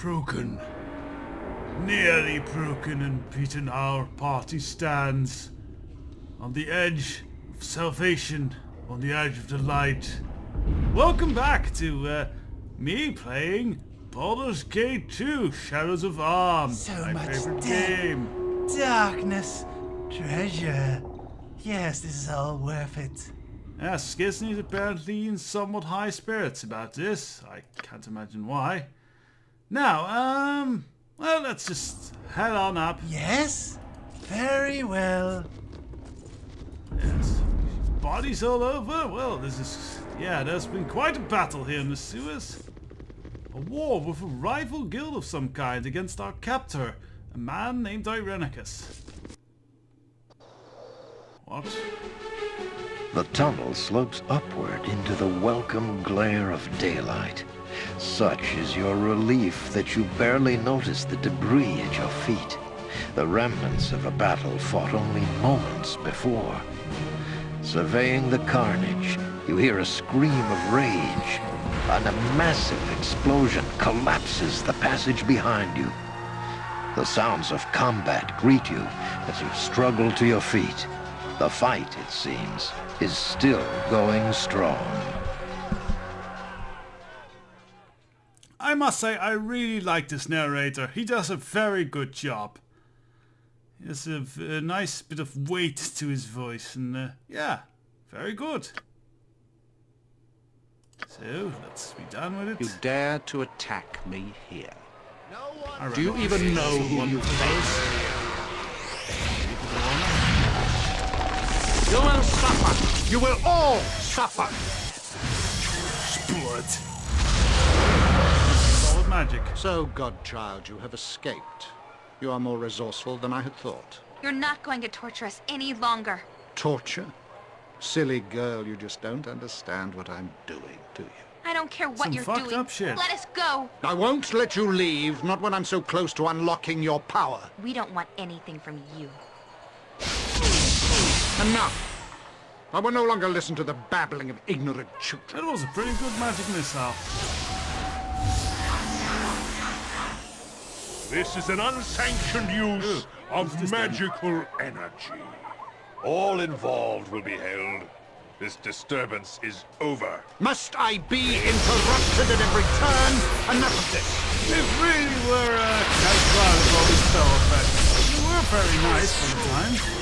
Broken. Nearly broken and beaten, our party stands on the edge of salvation, on the edge of the light. Welcome back to me playing Baldur's Gate 2, Shadows of Arm, So my much favorite death. game. Darkness, treasure. Yes, this is all worth it. Yes, Skizni is apparently in somewhat high spirits about this. I can't imagine why. Now, well, let's just head on up. Yes? Very well. Yes. Bodies all over? Well, there's been quite a battle here in the sewers. A war with a rival guild of some kind against our captor, a man named Irenicus. What? The tunnel slopes upward into the welcome glare of daylight. Such is your relief that you barely notice the debris at your feet, the remnants of a battle fought only moments before. Surveying the carnage, you hear a scream of rage, and a massive explosion collapses the passage behind you. The sounds of combat greet you as you struggle to your feet. The fight, it seems, is still going strong. I must say, I really like this narrator. He does a very good job. He has a nice bit of weight to his voice, and yeah, very good. So, let's be done with it. You dare to attack me here. I Do you reckon even know it's who one you of face? You will suffer! You will all suffer! blood. Solid magic. So, godchild, you have escaped. You are more resourceful than I had thought. You're not going to torture us any longer. Torture? Silly girl, you just don't understand what I'm doing, do you? I don't care what Some you're fucked doing. up shit. Let us go. I won't let you leave, not when I'm so close to unlocking your power. We don't want anything from you. Enough! I will no longer listen to the babbling of ignorant children. That was a pretty good magic missile. This is an unsanctioned use of magical energy. All involved will be held. This disturbance is over. Must I be interrupted at every turn? Enough of this! They really were quite proud of all these spell effects. They were very nice sometimes.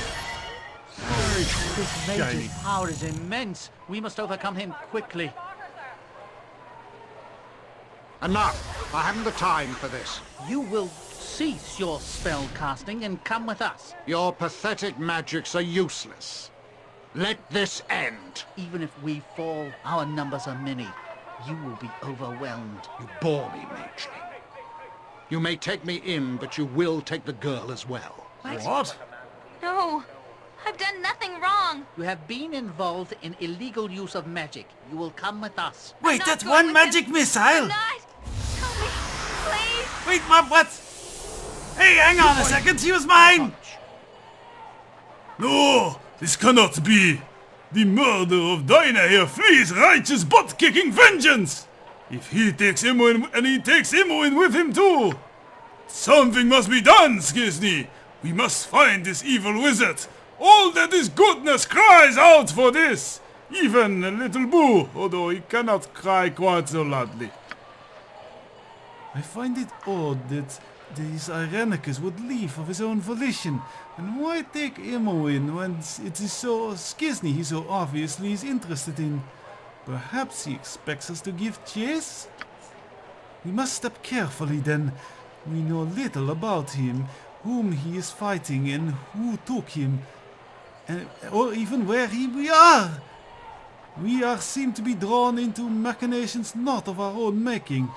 Very This shiny. mage's power is immense. We must overcome him quickly. Enough! I haven't the time for this. You will cease your spell casting and come with us. Your pathetic magics are useless. Let this end. Even if we fall, our numbers are many. You will be overwhelmed. You bore me, Mageling. You may take me in, but you will take the girl as well. What? No, I've done nothing wrong. You have been involved in illegal use of magic. You will come with us. Wait, that's one magic missile. I'm not. Help me, please. Wait, Mom, what? Hey, hang on a second, she was mine! No, this cannot be. The murder of Dinah here flees righteous butt-kicking vengeance. If he takes Imoen, and he takes Imoen with him too. Something must be done, Skizni. We must find this evil wizard. All that is goodness cries out for this. Even a little Boo, although he cannot cry quite so loudly. I find it odd that this Irenicus would leave of his own volition. And why take Imoen when it is so Skizni he so obviously is interested in? Perhaps he expects us to give chase? We must step carefully then. We know little about him, whom he is fighting and who took him, or even where we are. We seem to be drawn into machinations not of our own making.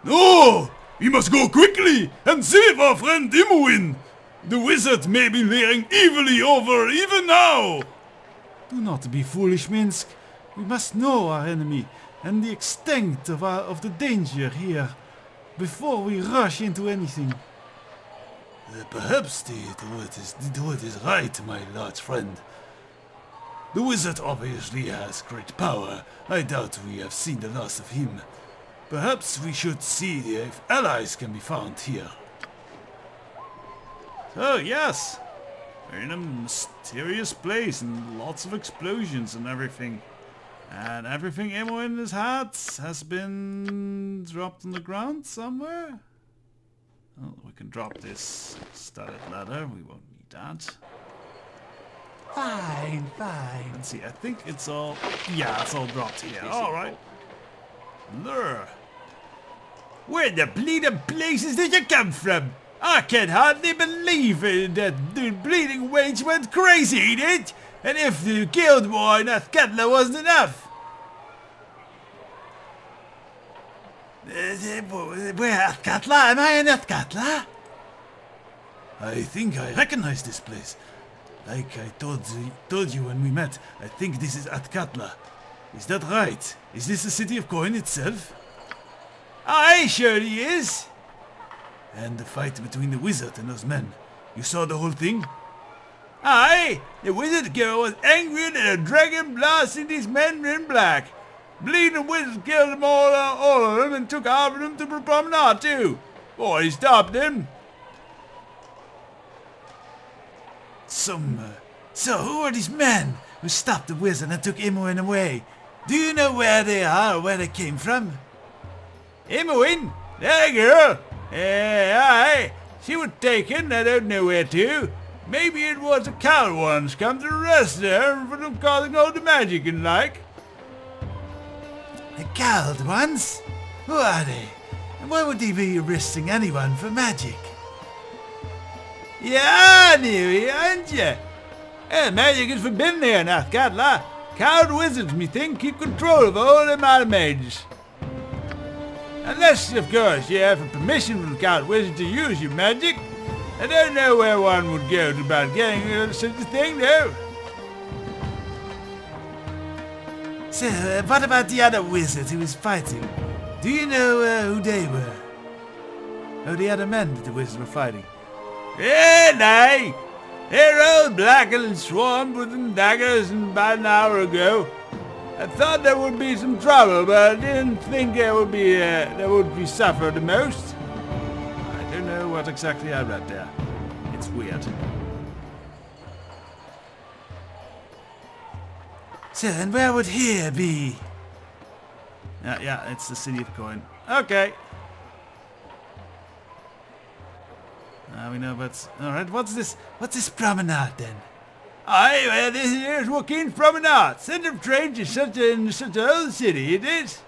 No! We must go quickly and save our friend Imoen! The wizard may be leering evilly over even now! Do not be foolish, Minsk. We must know our enemy and the extent of the danger here before we rush into anything. Perhaps the druid is right, my large friend. The wizard obviously has great power. I doubt we have seen the last of him. Perhaps we should see if allies can be found here. So, yes. We're in a mysterious place and lots of explosions and everything. And everything ammo in his hat has been dropped on the ground somewhere. Oh, we can drop this studded ladder. We won't need that. Fine, fine. Let's see, I think it's all... Yeah, it's all dropped here. Alright. Lure. Where the bleeding places did you come from? I can hardly believe it that the bleeding wage went crazy, did? And if the guild war in Athkatla wasn't enough. Where, Athkatla? Am I in Athkatla? I think I recognize this place. Like I told you when we met, I think this is Athkatla. Is that right? Is this the city of Coin itself? Aye, sure he is. And the fight between the wizard and those men. You saw the whole thing? Aye, the wizard girl was angry that a dragon blasted these men in black. Bleeding wizard killed them all of them, and took half of them to the promenade too. Or he stopped them. So who are these men who stopped the wizard and took Imoen away? Do you know where they are or where they came from? Imoen? That girl? Aye. She was taken, I don't know where to. Maybe it was the cow ones come to arrest her for them causing all the magic and like. The cowed ones? Who are they? And why would they be arresting anyone for magic? Yeah, Newey, aren't you? Magic is forbidden here in Athkatla. Cowed wizards, methinks, keep control of all the minor mages. Unless, of course, you have a permission from the cowed wizard to use your magic. I don't know where one would go about getting such a thing, though. So, what about the other wizard who was fighting? Do you know who they were? Oh, the other men that the wizards were fighting. Nay! They're all black and swarmed with them daggers about an hour ago. I thought there would be some trouble, but I didn't think there would be suffer the most. I don't know what exactly I read there. It's weird. So, and where would here be? Yeah, it's the city of Coin. Okay. Now we know, but alright, what's this promenade then? Aye, well, this here's Joaquin's Promenade, centre of trade in such an old city, it is.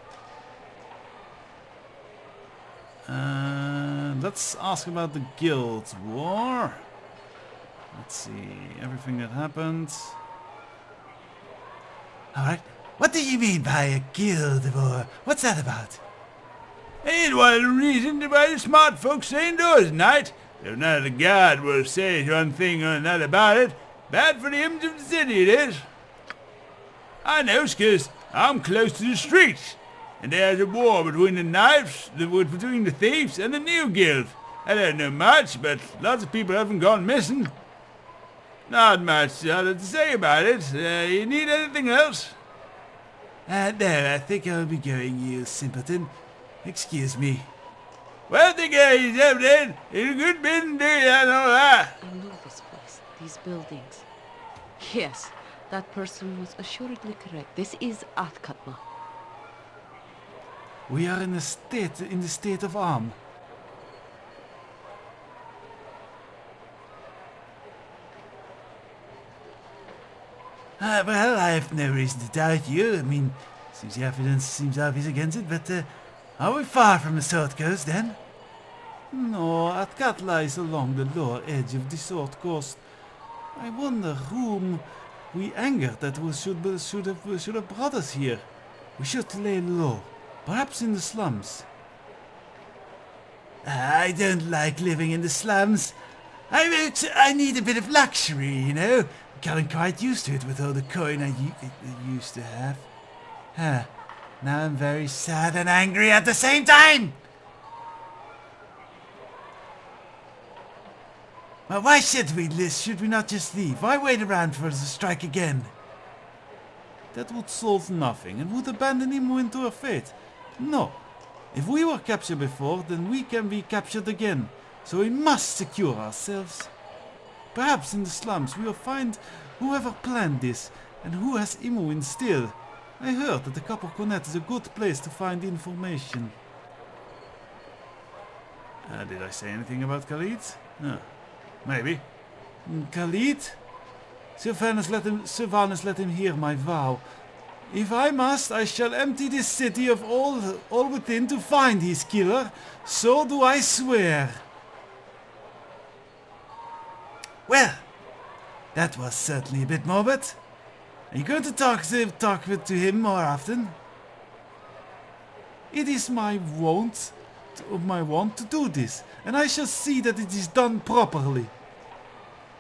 Let's ask about the guild war. Let's see, everything that happened. Alright, what do you mean by a guild war? What's that about? Ain't one of the reasons why the smart folks stay indoors at night. If not a god will say one thing or another about it. Bad for the image of the city, it is. I knows, 'cause I'm close to the streets. And there's a war between between the thieves and the new guild. I don't know much, but lots of people haven't gone missing. Not much other to say about it. You need anything else? No, I think I'll be going, you simpleton. Excuse me. Well, take care of yourself then. It's a good business, do you, and all that. I know this place, these buildings. Yes, that person was assuredly correct. This is Athkatla. We are in the state of arm. Well, I have no reason to doubt you. I mean, since the evidence seems obvious against it, but are we far from the Sword Coast then? No, Athkatla is along the lower edge of the Sword Coast. I wonder whom we angered that should have brought us here. We should lay low, perhaps in the slums. I don't like living in the slums. I need a bit of luxury, you know. Getting quite used to it with all the coin I used to have. Now I'm very sad and angry at the same time. Well, why should we not just leave? Why wait around for us to strike again? That would solve nothing and would abandon him into our fate. No, If we were captured before, then we can be captured again. So we must secure ourselves. Perhaps in the slums we will find whoever planned this and who has Imoen still. I heard that the Copper Cornet is a good place to find information. Did I say anything about Khalid? No. Maybe. Khalid? Sylvanus let him hear my vow. If I must, I shall empty this city of all within to find his killer. So do I swear. Well, that was certainly a bit morbid. Are you going to talk to him more often? It is my wont to do this, and I shall see that it is done properly.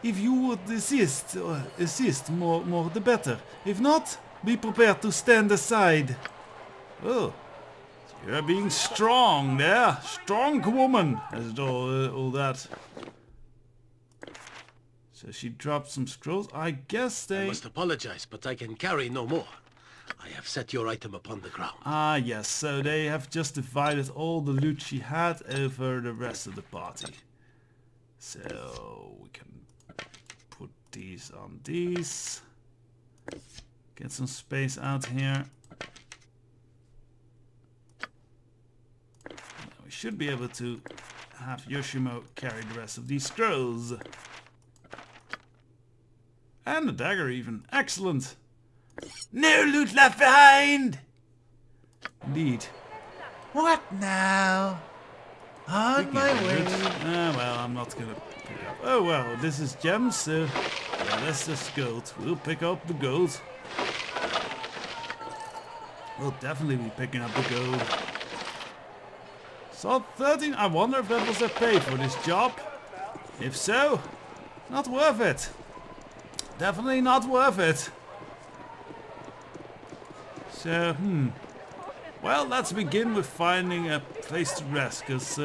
If you would assist more the better. If not, be prepared to stand aside. Oh, you're being strong there. Strong woman. That's all that. So she dropped some scrolls. I guess they... I must apologize, but I can carry no more. I have set your item upon the ground. Ah, yes. So they have just divided all the loot she had over the rest of the party. So we can put these on these. Get some space out here. Now we should be able to have Yoshimo carry the rest of these scrolls. And the dagger even. Excellent. No loot left behind! Indeed. What now? On my way. Well, I'm not gonna pick up. Oh well, this is gems, so yeah, that's just gold. We'll pick up the gold. We'll definitely be picking up the gold. So 13. I wonder if that was their pay for this job. If so, not worth it. Definitely not worth it. So, well, let's begin with finding a place to rest, because,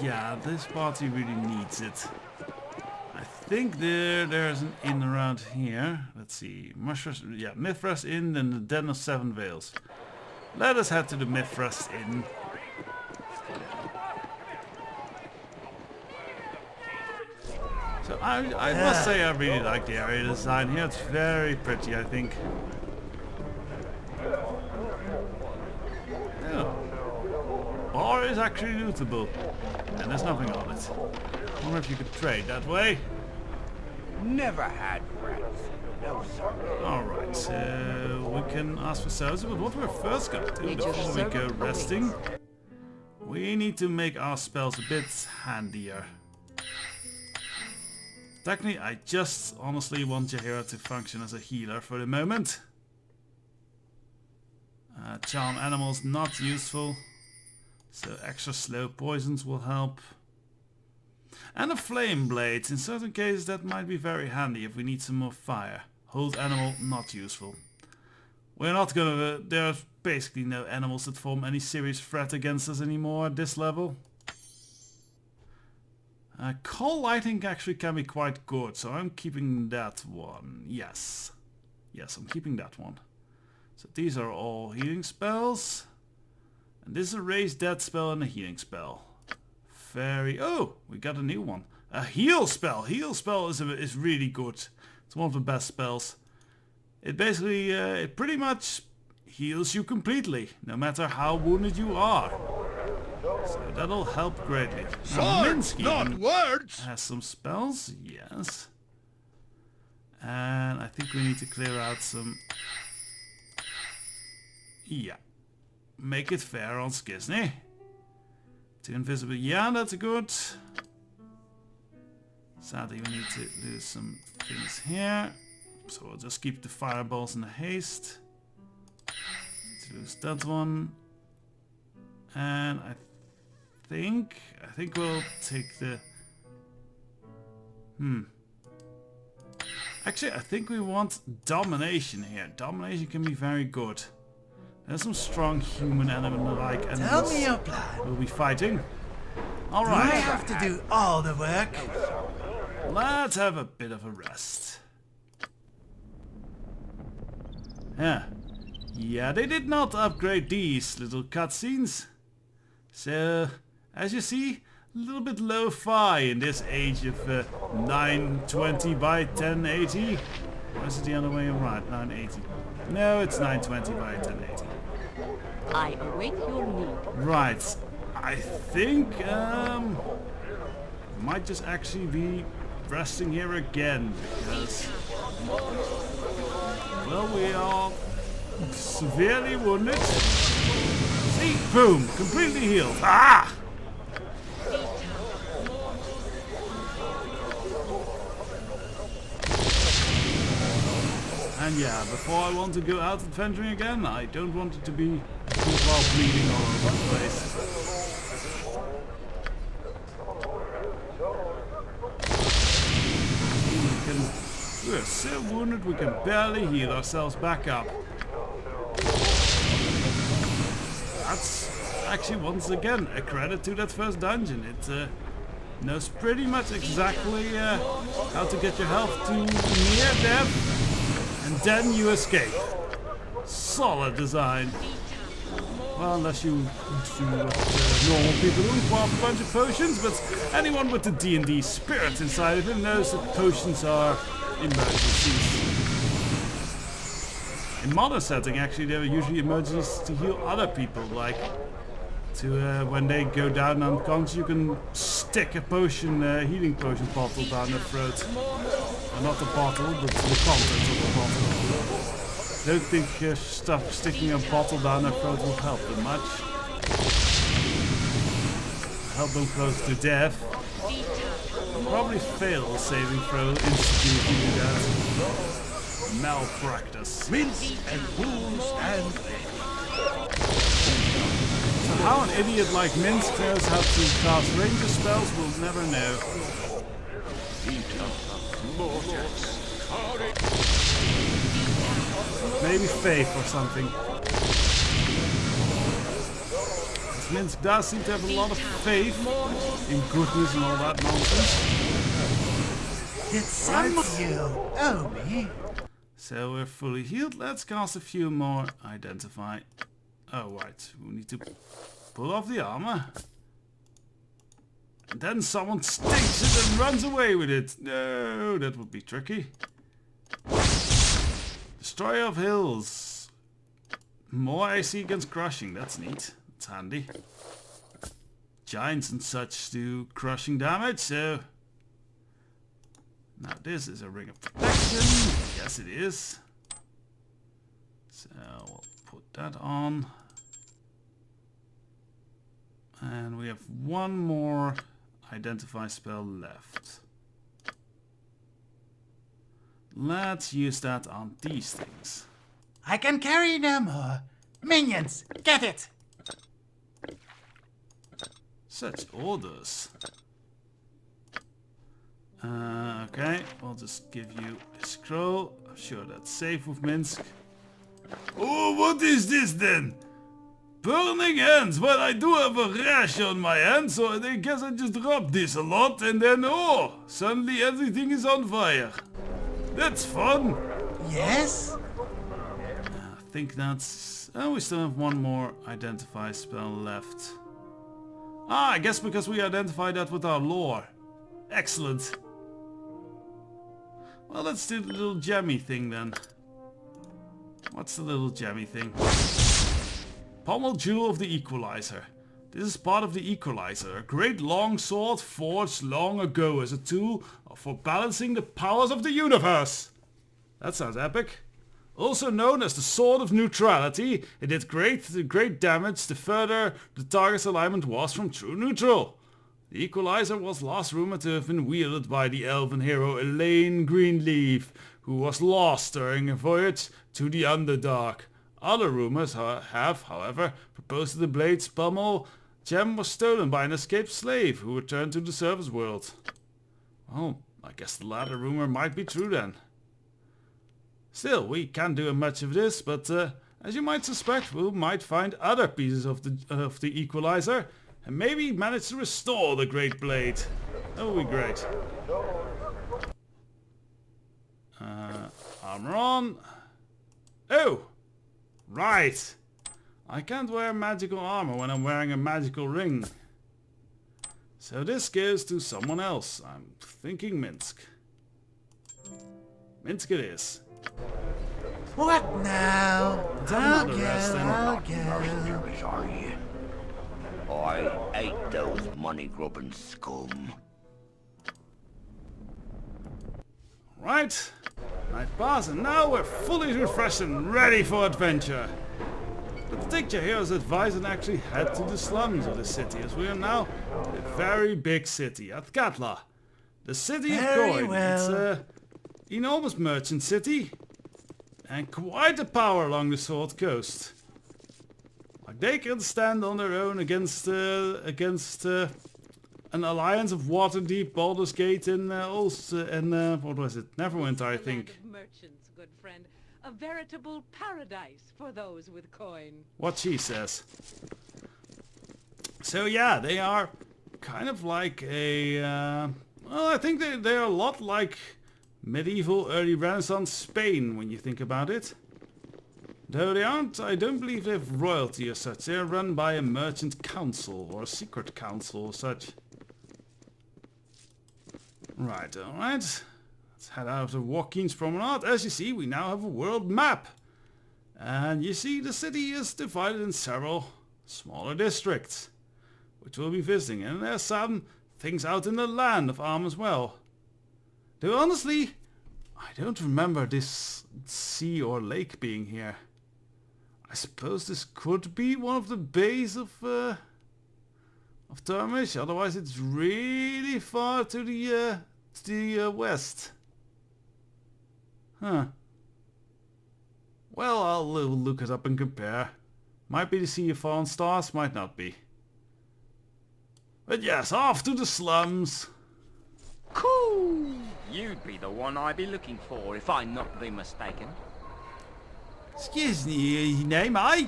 yeah, this party really needs it. I think there's an inn around here. Let's see. Mithras Inn and the Den of Seven Veils. Let us head to the Mithras Inn. So I must say I really like the area design here. It's very pretty, I think. Yeah. Bar is actually lootable. And there's nothing on it. I wonder if you could trade that way. Never had rats. No, sir. Alright, so we can ask for service, but what we're first going to do before we go resting, we need to make our spells a bit handier. Technically, I just honestly want Jaheira to function as a healer for the moment. Charm animals not useful, so extra slow poisons will help. And a flame blade. In certain cases that might be very handy if we need some more fire. Hold animal not useful. We're not gonna... there's basically no animals that form any serious threat against us anymore at this level. Coal lighting actually can be quite good, so I'm keeping that one. Yes. Yes, I'm keeping that one. So these are all healing spells. And this is a raise dead spell and a healing spell. Very... oh, we got a new one. A heal spell. Heal spell is really good. It's one of the best spells. It basically, it pretty much heals you completely, no matter how wounded you are. So that'll help greatly. Swords, not words! Has some spells, yes. And I think we need to clear out some... yeah. Make it fair on Skizni. To invisible, yeah, that's good. Sadly, we need to do some things here. So we'll just keep the fireballs in the haste. To lose that one. And I think we'll take the... Actually, I think we want domination here. Domination can be very good. There's some strong human like enemies. Tell me your plan. We'll be fighting. All Do right. I have to do all the work? Let's have a bit of a rest. Yeah, they did not upgrade these little cutscenes. So, as you see, a little bit lo-fi in this age of 920 by 1080. Or is it the other way around? 980. No, it's 920 by 1080. I await your need. Right. I think might just actually be resting here again because, well, we are severely wounded. See, boom, completely healed. Ah! And yeah, before I want to go out adventuring again, I don't want it to be too well bleeding all over the place. We're so wounded we can barely heal ourselves back up. That's actually once again a credit to that first dungeon. It knows pretty much exactly how to get your health to near death and then you escape. Solid design. Well, unless you do what normal people do, pop a bunch of potions, but anyone with the D&D spirit inside of him knows that potions are emergencies. In modern setting, actually, there are usually emergencies to heal other people, like to when they go down unconscious, you can stick a potion, healing potion bottle down their throat. Not the bottle, but the contents of the bottle. Don't think sticking a bottle down their throat will help them much. Help them close to death. Probably fail a saving throw instantly if you do that. Malpractice. Mince and booze and So how an idiot like Minsk knows how to cast ranger spells, we'll never know. Maybe faith or something. Minsk does seem to have a lot of faith in goodness and all that nonsense. Did some of you owe me? So we're fully healed. Let's cast a few more. Identify. Oh, right. We need to pull off the armor. And then someone stakes it and runs away with it. No, that would be tricky. Destroyer of hills. More AC against crushing. That's neat. That's handy. Giants and such do crushing damage, so... Now this is a ring of protection. Yes, it is. So we'll put that on. And we have one more identify spell left. Let's use that on these things. I can carry no more. Minions, get it! Such orders. Okay, we'll just give you a scroll. I'm sure that's safe with Minsk. Oh, what is this then? Burning hands. Well, I do have a rash on my hand, so I guess I just rub this a lot and then, oh, suddenly everything is on fire. That's fun. Yes? I think that's... Oh, we still have one more identify spell left. Ah, I guess because we identified that with our lore. Excellent. Well, let's do the little gemmy thing then. What's the little gemmy thing? Pommel Jewel of the Equalizer. This is part of the Equalizer, a great long sword forged long ago as a tool for balancing the powers of the universe. That sounds epic. Also known as the Sword of Neutrality, it did great damage the further the target's alignment was from true neutral. The Equalizer was last rumored to have been wielded by the elven hero Elaine Greenleaf, who was lost during a voyage to the Underdark. Other rumors have, however, proposed that the blade's pommel gem was stolen by an escaped slave who returned to the surface world. Well, I guess the latter rumor might be true then. Still, we can't do much of this, but as you might suspect, we might find other pieces of the Equalizer and maybe manage to restore the Great Blade. That would be great. Armor on. Oh! Right! I can't wear magical armor when I'm wearing a magical ring. So this goes to someone else. I'm thinking Minsk. Minsk it is. What now? I'll go, I'll go. Mercenaries, are you? I hate those money-grubbing scum. Right. Night pass, and now we're fully refreshed and ready for adventure. But take your hero's advice and actually head to the slums of the city, as we are now in a very big city, at Katla. The city of Very coin. well. It's an enormous merchant city, and quite a power along the Sword Coast. Like they can stand on their own against an alliance of Waterdeep, Baldur's Gate, and what was it? Neverwinter, I think. Land of merchants, good friend. A veritable paradise for those with coin. What she says. So yeah, they are kind of like a... well, I think they are a lot like medieval, early Renaissance Spain, when you think about it. Though they aren't, I don't believe they have royalty or such. They are run by a merchant council, or a secret council or such. Right, alright. Let's head out of the Watkins Promenade. As you see, we now have a world map. And you see the city is divided in several smaller districts, which we'll be visiting. And there's some things out in the land of Arm as well. Though honestly, I don't remember this sea or lake being here. I suppose this could be one of the bays of Termish. Otherwise, it's really far to the west. Huh. Well, I'll look it up and compare. Might be the Sea of Fallen Stars, might not be. But yes, off to the slums. Cool! You'd be the one I'd be looking for if I'm not be mistaken. Skizni, name, I?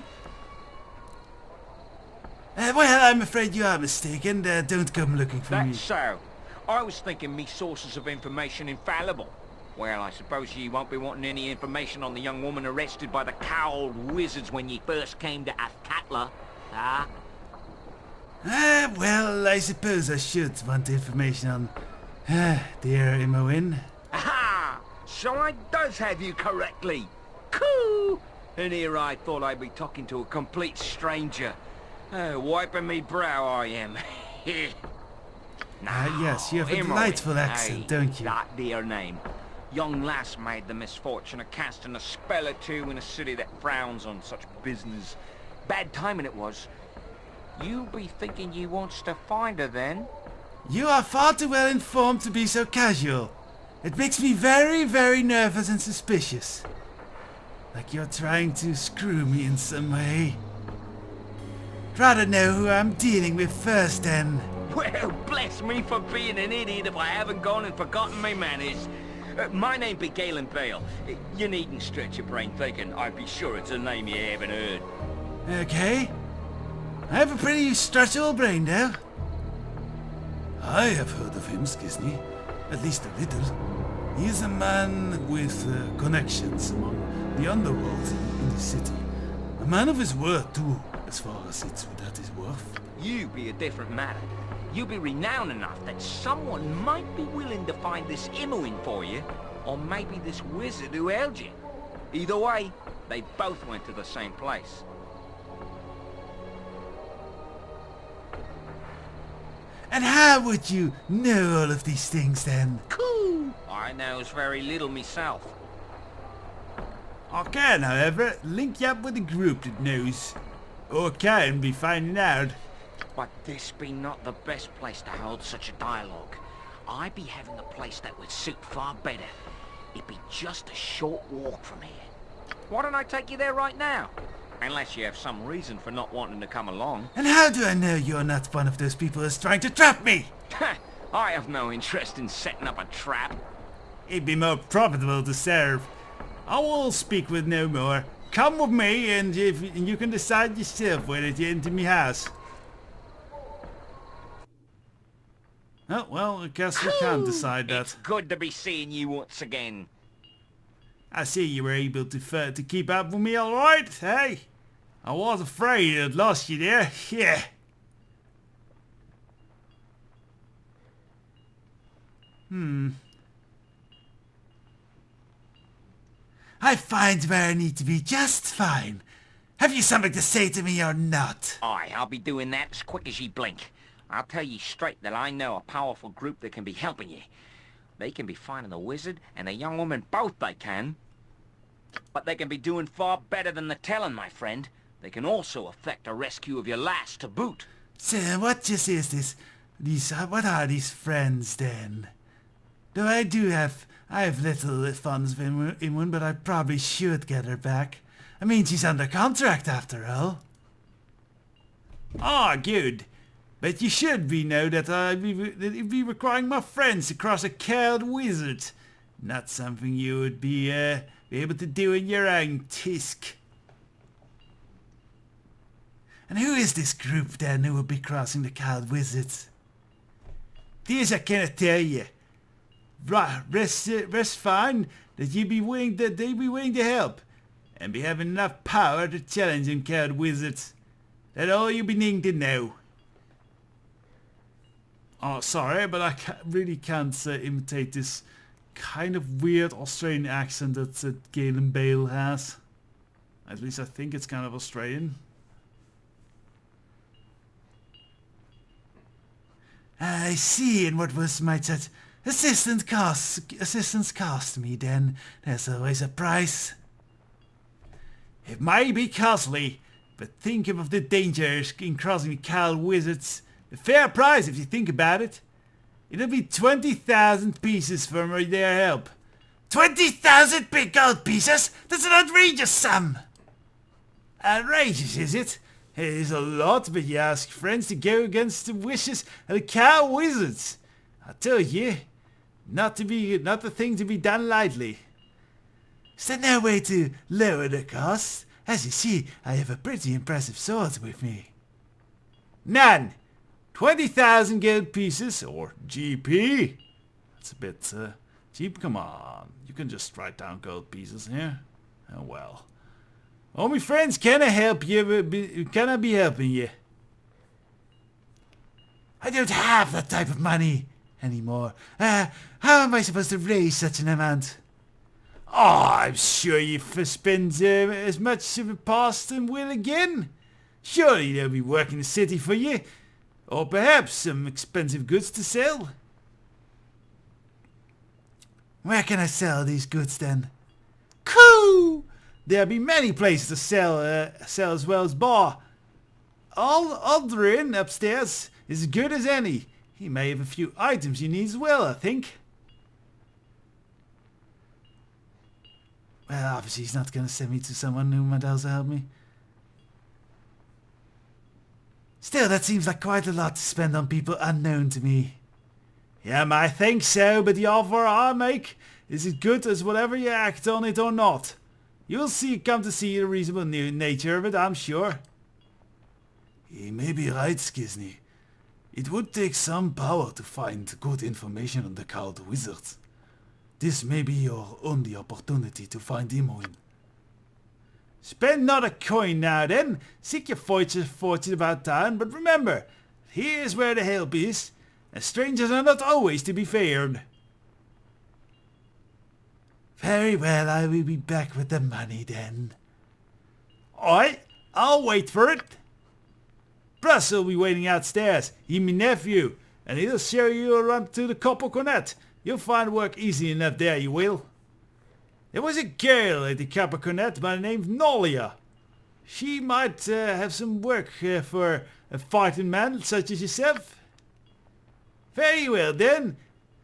Well, I'm afraid you are mistaken. Don't come looking for me. That's so. I was thinking me sources of information infallible. Well, I suppose you won't be wanting any information on the young woman arrested by the cowled wizards when ye first came to Athkatla, huh? Well, I suppose I should want information on dear Imoen. Aha! So I does have you correctly. Cool! And here I thought I'd be talking to a complete stranger. Wiping me brow I am. Yes, you have a delightful accent, don't you? That dear name. Young lass made the misfortune of casting a spell or two in a city that frowns on such business. Bad timing it was. You be thinking you wants to find her then? You are far too well informed to be so casual. It makes me very, very nervous and suspicious. Like you're trying to screw me in some way. Rather know who I'm dealing with first then. Well, bless me for being an idiot if I haven't gone and forgotten my manners. My name be Galen Bale. You needn't stretch your brain thinking. I'd be sure it's a name you haven't heard. Okay. I have a pretty stretchable brain now. I have heard of him, Skizni. At least a little. He is a man with connections among the underworld in the city. A man of his word too, as far as that is worth. You be a different matter. You be renowned enough that someone might be willing to find this Imoen for you, or maybe this wizard who held you. Either way, they both went to the same place. And how would you know all of these things then? Cool! I knows very little myself. I can, however, link you up with a group that knows. Or can be finding out. But this be not the best place to hold such a dialogue. I be having a place that would suit far better. It'd be just a short walk from here. Why don't I take you there right now? Unless you have some reason for not wanting to come along. And how do I know you're not one of those people who's trying to trap me? I have no interest in setting up a trap. It'd be more profitable to serve. I will speak with no more. Come with me and you can decide yourself whether to enter me house. Oh, well, I guess we can't decide that. It's good to be seeing you once again. I see you were able to keep up with me all right, hey? I was afraid I'd lost you there. Yeah. I find where I need to be just fine. Have you something to say to me or not? Aye, I'll be doing that as quick as ye blink. I'll tell ye straight that I know a powerful group that can be helping ye. They can be finding the wizard and the young woman both, they can. But they can be doing far better than the telling, my friend. They can also effect a rescue of your lass to boot. So what just is this? What are these friends then? Though I have little funds of Imran, but I probably should get her back. I mean, she's under contract after all. Ah, good. But you should know that it'd be requiring my friends to cross a cowed wizard. Not something you would be able to do in your own tisk. And who is this group then who will be crossing the cowed wizards? This I cannot tell you. Rest fine that they'd be willing to help, and be having enough power to challenge them cowed wizards. That's all you be needing to know. Oh, sorry, but I really can't imitate this kind of weird Australian accent that Galen Bale has. At least I think it's kind of Australian. I see, and what was my assistance cost me then? There's always a price. It may be costly, but think of the dangers in crossing the cowed wizards. A fair price if you think about it. It'll be 20,000 pieces for their help. 20,000 big gold pieces? That's an outrageous sum! Outrageous, is it? It is a lot, but you ask friends to go against the wishes of the cow wizards. I tell you, not the thing to be done lightly. Is there no way to lower the cost? As you see, I have a pretty impressive sword with me. None. 20,000 gold pieces, or GP. That's a bit cheap. Come on, you can just write down gold pieces here. Oh well. All my friends cannot help you, cannot be helping you. I don't have that type of money anymore. How am I supposed to raise such an amount? Oh, I'm sure you've spent as much of the past and will again. Surely they'll be working the city for you. Or perhaps some expensive goods to sell. Where can I sell these goods then? Coo! There'll be many places to sell as well as bar. Aldrin upstairs is as good as any. He may have a few items you need as well, I think. Well, obviously he's not going to send me to someone who might also help me. Still, that seems like quite a lot to spend on people unknown to me. Yeah, I think so, but the offer I make is as good as whatever you act on it or not. You'll come to see the reasonable nature of it, I'm sure. He may be right, Skizni. It would take some power to find good information on the cowed wizards. This may be your only opportunity to find Imoen. Spend not a coin now then. Seek your fortune about town, but remember, here's where the help is, and strangers are not always to be feared. Very well, I will be back with the money then. Alright, I'll wait for it. Bruss will be waiting outstairs. He's my nephew, and he'll show you around to the Copper Cornet. You'll find work easy enough there, you will. There was a girl at the Copper Cornet by the name of Nolia. She might have some work for a fighting man such as yourself. Very well then,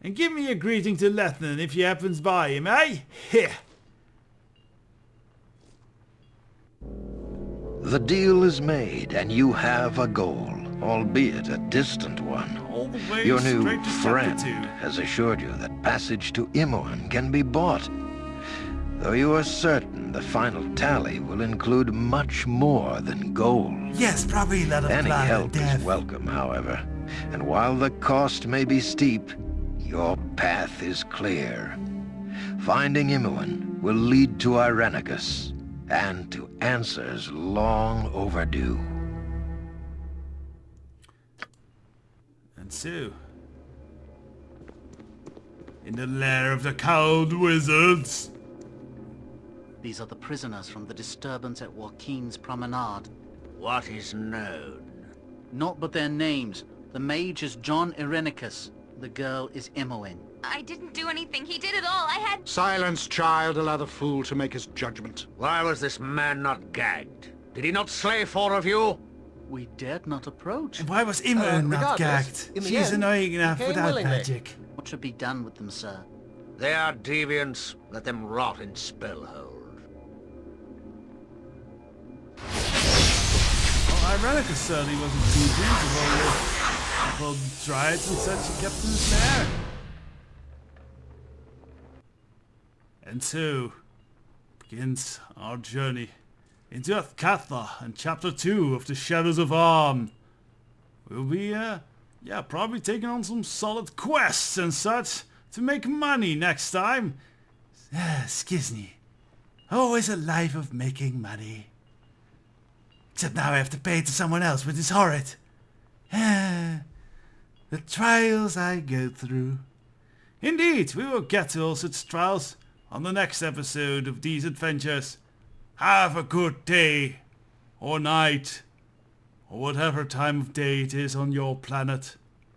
and give me a greeting to Letnan if you happens by him, eh? Here. The deal is made, and you have a goal, albeit a distant one. All the way Your new straight to friend Chapter 2. has assured you that passage to Imoen can be bought, though you are certain the final tally will include much more than gold. Yes, probably a lot of Any blood and help death. is welcome, however, and while the cost may be steep, your path is clear. Finding Imoen will lead to Irenicus, and to answers long overdue. And so, in the lair of the cowled wizards. These are the prisoners from the disturbance at Joaquin's Promenade. What is known? Not but their names. The mage is John Irenicus. The girl is Imoen. I didn't do anything. He did it all. I had... Silence, child. Allow the fool to make his judgment. Why was this man not gagged? Did he not slay 4 of you? We dared not approach. And why was Imoen not gagged? She's annoying enough without magic. What should be done with them, sir? They are deviants. Let them rot in Spellhold. Well, Irenicus certainly wasn't too pleased with all the dryads and such he kept in his lair. And so begins our journey into Athkatha and Chapter 2 of the Shadows of Arm. We'll be, probably taking on some solid quests and such to make money next time. Skizni. Always a life of making money. Except now I have to pay to someone else, which is horrid. The trials I go through. Indeed, we will get to all such trials on the next episode of these adventures. Have a good day, or night, or whatever time of day it is on your planet.